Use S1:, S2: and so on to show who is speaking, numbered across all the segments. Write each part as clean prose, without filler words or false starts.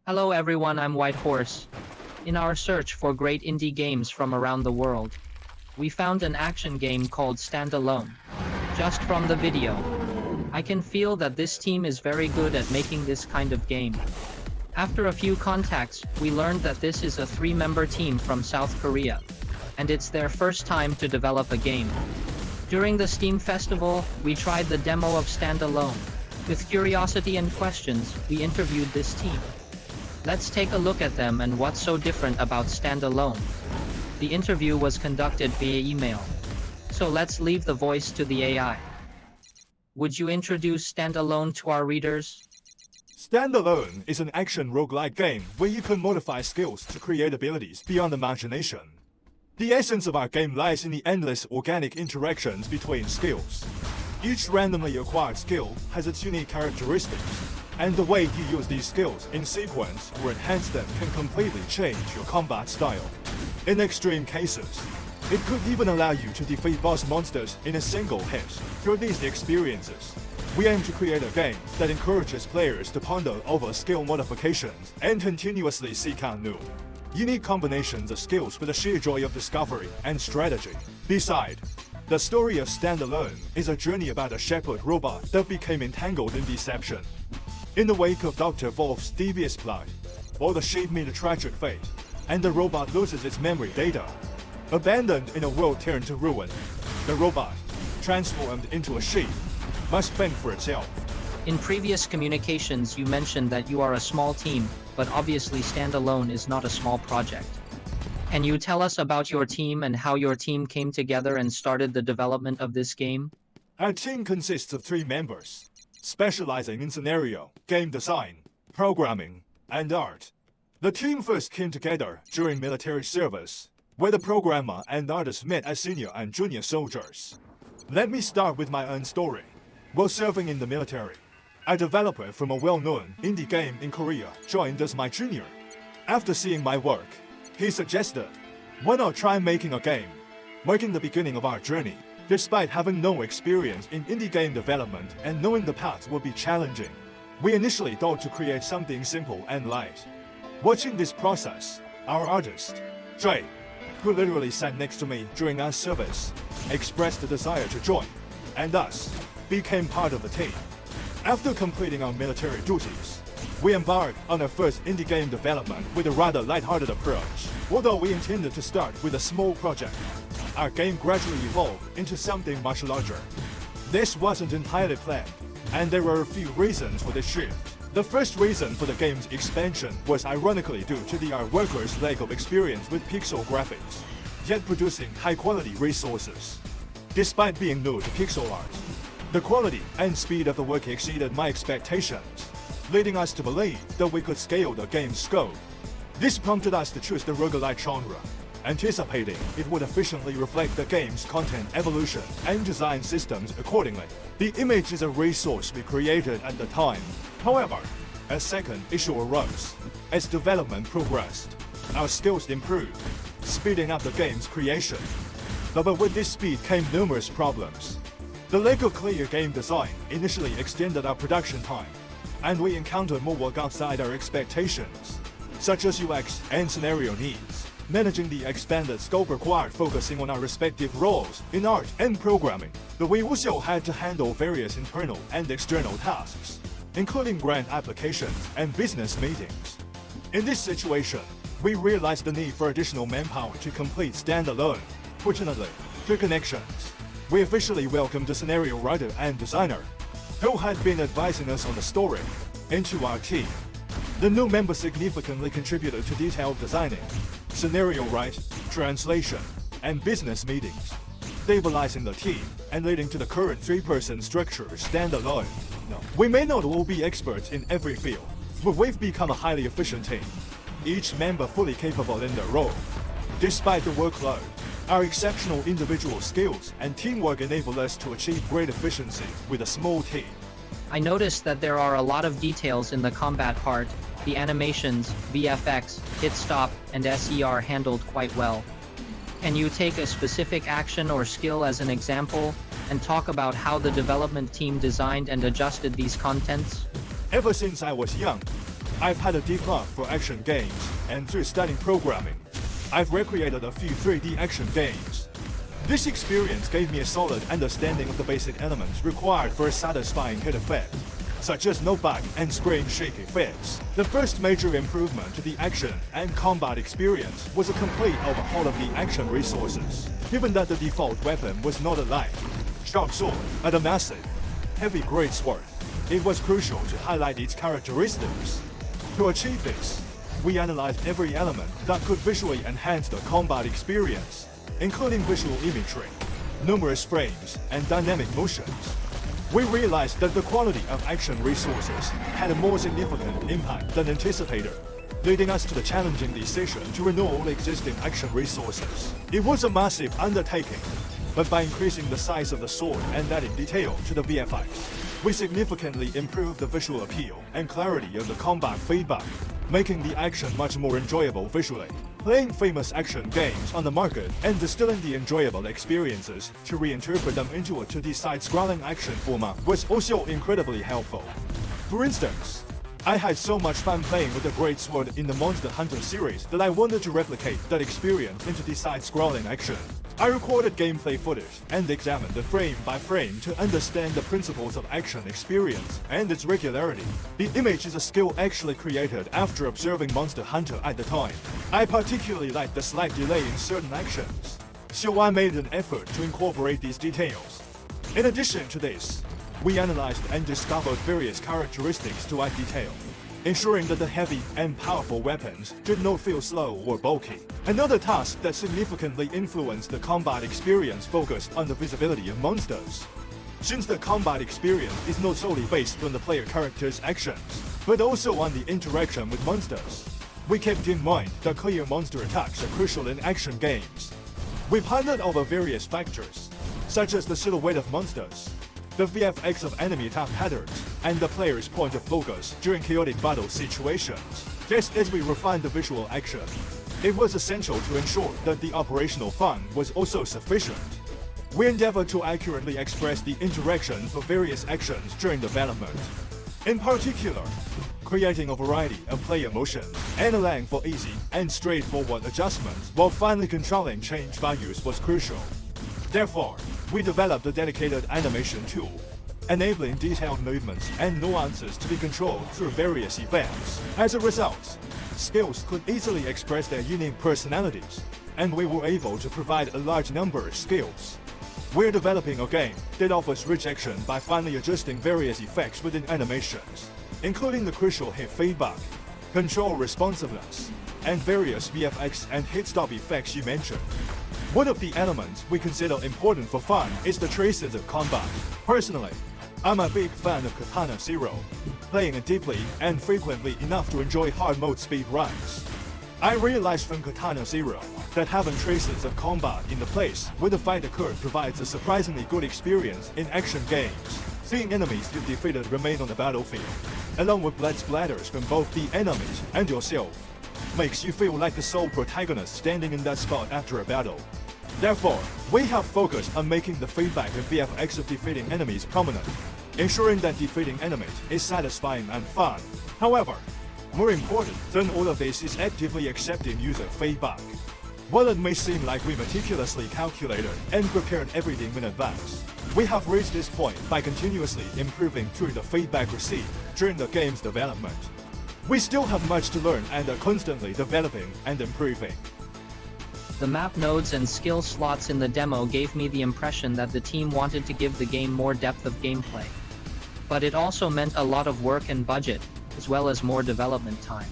S1: Hello everyone, I'm White Horse. In our search for great indie games from around the world, we found an action game called Standalone. Just from the video, I can feel that this team is very good at making this kind of game. After a few contacts, we learned that this is a 3-member team from South Korea, and it's their first time to develop a game. During the Steam Festival, we tried the demo of Standalone. With curiosity and questions, we interviewed this team. Let's take a look at them and what's so different about Standalone. The interview was conducted via email. So let's leave the voice to the AI. Would you introduce Standalone to our readers?
S2: Standalone is an action roguelike game where you can modify skills to create abilities beyond imagination. The essence of our game lies in the endless organic interactions between skills. Each randomly acquired skill has its unique characteristics, and the way you use these skills in sequence or enhance them can completely change your combat style. In extreme cases, it could even allow you to defeat boss monsters in a single hit. Through these experiences, we aim to create a game that encourages players to ponder over skill modifications and continuously seek out new, unique combinations of skills for the sheer joy of discovery and strategy. Besides, the story of Standalone is a journey about a shepherd robot that became entangled in deception. In the wake of Dr. Wolf's devious plot, all the sheep meet a tragic fate, and the robot loses its memory data. Abandoned in a world turned to ruin, the robot, transformed into a sheep, must fend for itself.
S1: In previous communications, you mentioned that you are a small team, but obviously Standalone is not a small project. Can you tell us about your team and how your team came together and started the development of this game?
S2: Our team consists of 3 members, specializing in scenario, game design, programming, and art. The team first came together during military service, where the programmer and artist met as senior and junior soldiers. Let me start with my own story. While serving in the military, a developer from a well-known indie game in Korea joined as my junior. After seeing my work, he suggested, why not try making a game? Marking the beginning of our journey. Despite having no experience in indie game development and knowing the path would be challenging, we initially thought to create something simple and light. Watching this process, our artist, Jay, who literally sat next to me during our service, expressed the desire to join, and thus became part of the team. After completing our military duties, we embarked on our first indie game development with a rather lighthearted approach. Although we intended to start with a small project, our game gradually evolved into something much larger. This wasn't entirely planned, and there were a few reasons for this shift. The first reason for the game's expansion was ironically due to the art workers' lack of experience with pixel graphics, yet producing high-quality resources. Despite being new to pixel art, the quality and speed of the work exceeded my expectations, leading us to believe that we could scale the game's scope. This prompted us to choose the roguelike genre, anticipating it would efficiently reflect the game's content evolution and design systems accordingly. The image is a resource we created at the time. However, a second issue arose. As development progressed, our skills improved, speeding up the game's creation. But with this speed came numerous problems. The lack of clear game design initially extended our production time, and we encountered more work outside our expectations, such as UX and scenario needs. Managing the expanded scope required focusing on our respective roles in art and programming, but we also had to handle various internal and external tasks, including grant applications and business meetings. In this situation, we realized the need for additional manpower to complete Standalone. Fortunately, through connections, we officially welcomed the scenario writer and designer, who had been advising us on the story, into our team. The new member significantly contributed to detailed designing, scenario writing, translation, and business meetings, stabilizing the team and leading to the current 3-person structure Standalone. No, we may not all be experts in every field, but we've become a highly efficient team, each member fully capable in their role. Despite the workload, our exceptional individual skills and teamwork enable us to achieve great efficiency with a small team.
S1: I noticed that there are a lot of details in the combat part. The animations, VFX, hit stop, and SER handled quite well. Can you take a specific action or skill as an example, and talk about how the development team designed and adjusted these contents?
S2: Ever since I was young, I've had a deep love for action games, and through studying programming, I've recreated a few 3D action games. This experience gave me a solid understanding of the basic elements required for a satisfying hit effect, such as no bug and screen shake effects. The first major improvement to the action and combat experience was a complete overhaul of the action resources. Given that the default weapon was not a light, sharp sword, but a massive, heavy greatsword, it was crucial to highlight its characteristics. To achieve this, we analyzed every element that could visually enhance the combat experience, including visual imagery, numerous frames, and dynamic motions. We realized that the quality of action resources had a more significant impact than anticipated, leading us to the challenging decision to renew all existing action resources. It was a massive undertaking, but by increasing the size of the sword and adding detail to the VFX, we significantly improved the visual appeal and clarity of the combat feedback, making the action much more enjoyable visually. Playing famous action games on the market and distilling the enjoyable experiences to reinterpret them into a 2D side-scrolling action format was also incredibly helpful. For instance, I had so much fun playing with the Greatsword in the Monster Hunter series that I wanted to replicate that experience into the side-scrolling action. I recorded gameplay footage and examined it frame by frame to understand the principles of action experience and its regularity. The image is a skill actually created after observing Monster Hunter at the time. I particularly liked the slight delay in certain actions, so I made an effort to incorporate these details. In addition to this, we analyzed and discovered various characteristics to add detail, ensuring that the heavy and powerful weapons did not feel slow or bulky. Another task that significantly influenced the combat experience focused on the visibility of monsters. Since the combat experience is not solely based on the player character's actions, but also on the interaction with monsters, we kept in mind that clear monster attacks are crucial in action games. We pondered over various factors, such as the silhouette of monsters, the VFX of enemy attack patterns, and the player's point of focus during chaotic battle situations. Just as we refined the visual action, it was essential to ensure that the operational fun was also sufficient. We endeavored to accurately express the interactions of various actions during development. In particular, creating a variety of play emotions and allowing for easy and straightforward adjustments while finally controlling change values was crucial. Therefore, we developed a dedicated animation tool, enabling detailed movements and nuances to be controlled through various events. As a result, skills could easily express their unique personalities, and we were able to provide a large number of skills. We're developing a game that offers rich action by finely adjusting various effects within animations, including the crucial hit feedback, control responsiveness, and various VFX and hit stop effects you mentioned. One of the elements we consider important for fun is the traces of combat. Personally, I'm a big fan of Katana Zero, playing it deeply and frequently enough to enjoy hard mode speed runs. I realized from Katana Zero that having traces of combat in the place where the fight occurred provides a surprisingly good experience in action games. Seeing enemies you've defeated remain on the battlefield, along with blood splatters from both the enemies and yourself, makes you feel like the sole protagonist standing in that spot after a battle. Therefore, we have focused on making the feedback and VFX of defeating enemies prominent, ensuring that defeating enemies is satisfying and fun. However, more important than all of this is actively accepting user feedback. While it may seem like we meticulously calculated and prepared everything in advance, we have reached this point by continuously improving through the feedback received during the game's development. We still have much to learn and are constantly developing and improving.
S1: The map nodes and skill slots in the demo gave me the impression that the team wanted to give the game more depth of gameplay. But it also meant a lot of work and budget, as well as more development time.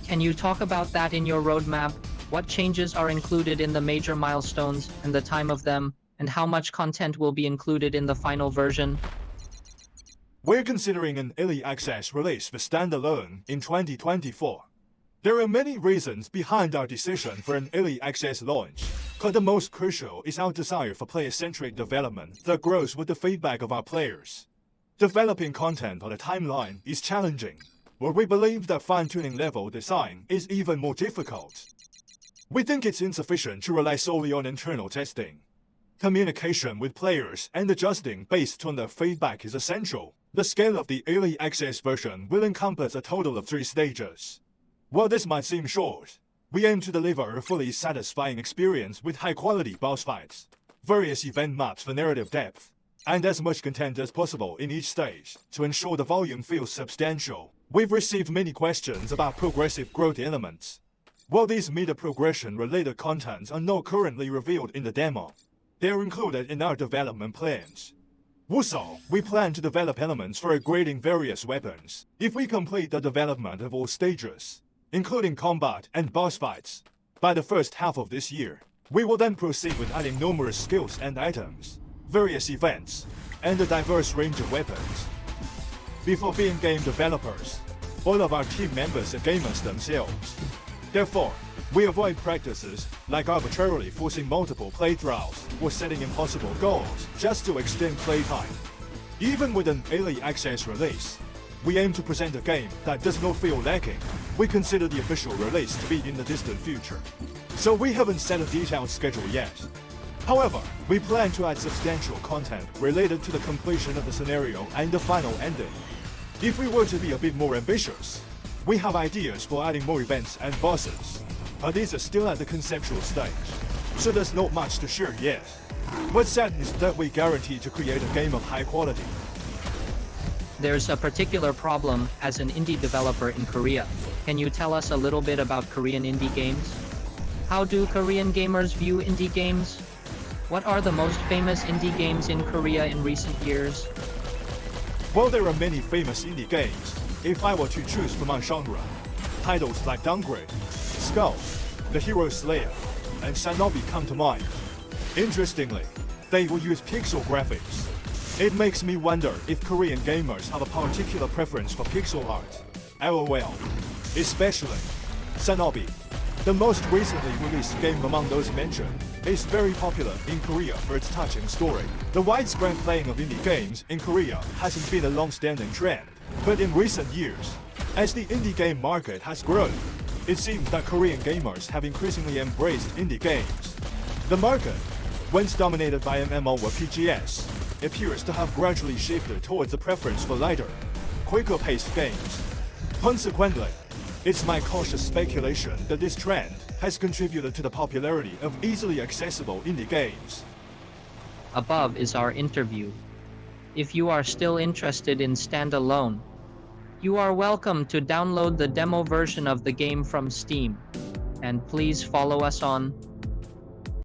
S1: Can you talk about that in your roadmap? What changes are included in the major milestones and the time of them, and how much content will be included in the final version?
S2: We're considering an early access release for standalone in 2024. There are many reasons behind our decision for an early access launch, but the most crucial is our desire for player-centric development that grows with the feedback of our players. Developing content on a timeline is challenging, where we believe that fine-tuning level design is even more difficult. We think it's insufficient to rely solely on internal testing. Communication with players and adjusting based on their feedback is essential. The scale of the early access version will encompass a total of 3 stages. While this might seem short, we aim to deliver a fully satisfying experience with high-quality boss fights, various event maps for narrative depth, and as much content as possible in each stage to ensure the volume feels substantial. We've received many questions about progressive growth elements. While these meter progression-related contents are not currently revealed in the demo, they are included in our development plans. Also, we plan to develop elements for upgrading various weapons if we complete the development of all stages, including combat and boss fights, by the first half of this year. We will then proceed with adding numerous skills and items, various events, and a diverse range of weapons. Before being game developers, all of our team members are gamers themselves. Therefore, we avoid practices like arbitrarily forcing multiple playthroughs or setting impossible goals just to extend playtime. Even with an early access release, we aim to present a game that does not feel lacking. We consider the official release to be in the distant future, so we haven't set a detailed schedule yet. However, we plan to add substantial content related to the completion of the scenario and the final ending. If we were to be a bit more ambitious, we have ideas for adding more events and bosses, but these are still at the conceptual stage, so there's not much to share yet. What's sad is that we guarantee to create a game of high quality.
S1: There's a particular problem as an indie developer in Korea. Can you tell us a little bit about Korean indie games? How do Korean gamers view indie games? What are the most famous indie games in Korea in recent years?
S2: While there are many famous indie games, if I were to choose from a genre, titles like Downgrade, Skull, The Hero Slayer, and Shinobi come to mind. Interestingly, they will use pixel graphics. It makes me wonder if Korean gamers have a particular preference for pixel art. LOL. Especially Shinobi, the most recently released game among those mentioned, is very popular in Korea for its touching story. The widespread playing of indie games in Korea hasn't been a long-standing trend, but in recent years, as the indie game market has grown, it seems that Korean gamers have increasingly embraced indie games. The market, once dominated by MMO or PGS, appears to have gradually shifted towards a preference for lighter, quicker-paced games. Consequently, it's my cautious speculation that this trend has contributed to the popularity of easily accessible indie games.
S1: Above is our interview. If you are still interested in Standalone, you are welcome to download the demo version of the game from Steam. And please follow us on